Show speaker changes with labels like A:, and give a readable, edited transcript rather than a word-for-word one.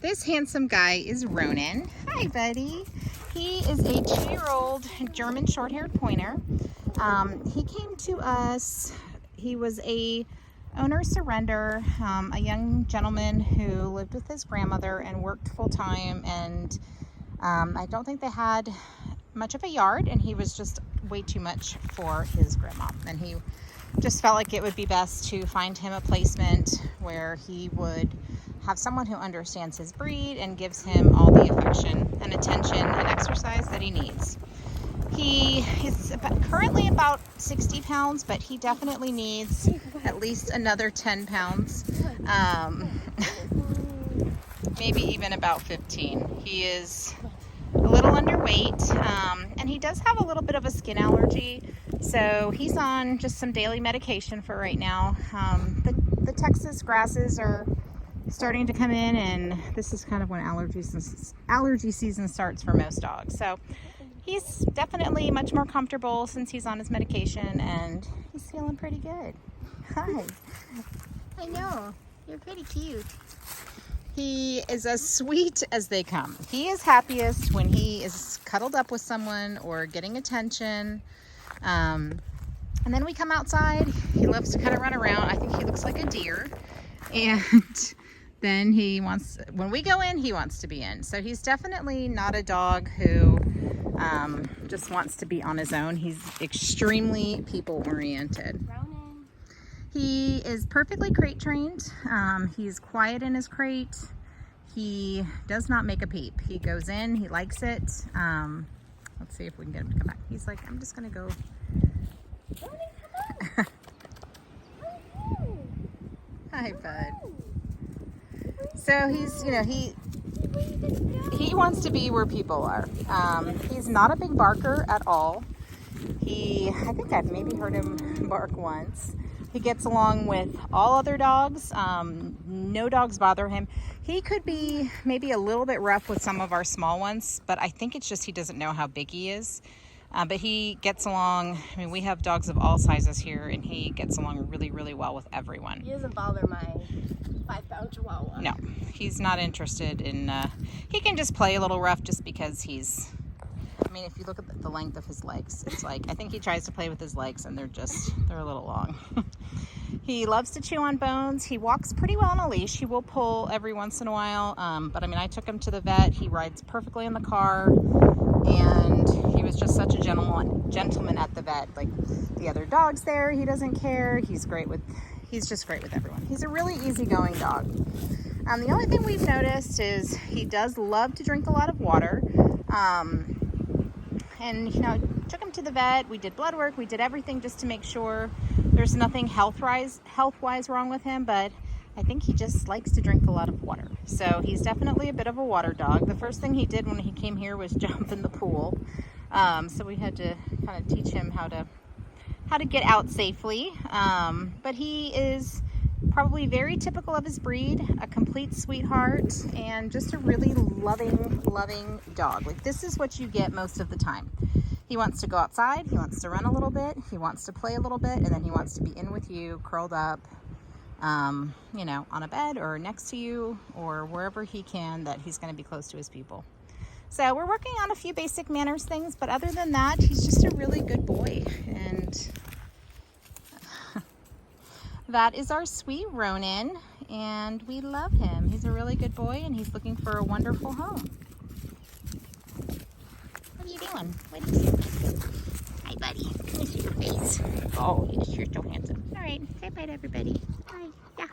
A: This handsome guy is Ronin. Hi, buddy. He is a 2-year-old German short-haired pointer. He came to us. He was a owner surrender, a young gentleman who lived with his grandmother and worked full-time, and I don't think they had much of a yard, and he was just way too much for his grandma, and he just felt like it would be best to find him a placement where he would have someone who understands his breed and gives him all the affection and attention and exercise that he needs. He is currently about 60 pounds, but he definitely needs at least another 10 pounds, maybe even about 15. He is a little underweight, and he does have a little bit of a skin allergy, so he's on just some daily medication for right now. The Texas grasses are starting to come in, and this is kind of when allergy season starts for most dogs. So he's definitely much more comfortable since he's on his medication, and he's feeling pretty good. Hi. I know. You're pretty cute. He is as sweet as they come. He is happiest when he is cuddled up with someone or getting attention. And then we come outside. He loves to kind of run around. I think he looks like a deer. And then when we go in, he wants to be in. So he's definitely not a dog who just wants to be on his own. He's extremely people oriented.
B: Ronin.
A: He is perfectly crate trained. He's quiet in his crate. He does not make a peep. He goes in, he likes it. Let's see if we can get him to come back. He's like, I'm just gonna go.
B: Ronin, come on.
A: Hi, bud. So he's, he wants to be where people are. He's not a big barker at all. I think I've maybe heard him bark once. He gets along with all other dogs. No dogs bother him. He could be maybe a little bit rough with some of our small ones, but I think it's just he doesn't know how big he is. But he gets along. I mean, we have dogs of all sizes here, and he gets along really, really well with everyone.
B: He doesn't bother my 5-pound Chihuahua.
A: No, he's not interested in, he can just play a little rough just because I mean, if you look at the length of his legs, it's like, I think he tries to play with his legs and they're a little long. He loves to chew on bones. He walks pretty well on a leash. He will pull every once in a while. But I mean, I took him to the vet. He rides perfectly in the car, and he was just such a gentleman at the vet. Like the other dogs there, he doesn't care. He's just great with everyone. He's a really easygoing dog. The only thing we've noticed is he does love to drink a lot of water. And took him to the vet. We did blood work. We did everything just to make sure there's nothing health-wise wrong with him, but I think he just likes to drink a lot of water. So he's definitely a bit of a water dog. The first thing he did when he came here was jump in the pool. So we had to kind of teach him how to get out safely. But he is probably very typical of his breed, a complete sweetheart, and just a really loving dog. Like, this is what you get most of the time. He wants to go outside, he wants to run a little bit, he wants to play a little bit, and then he wants to be in with you, curled up, on a bed or next to you or wherever he can that he's going to be close to his people. So we're working on a few basic manners things, but other than that, he's just a really good boy. And that is our sweet Ronin, and we love him. He's a really good boy, and he's looking for a wonderful home. What are you doing? What is it? Hi, buddy. Let me see your face. Oh, you're so handsome. All right, say bye to everybody. Bye. Yeah.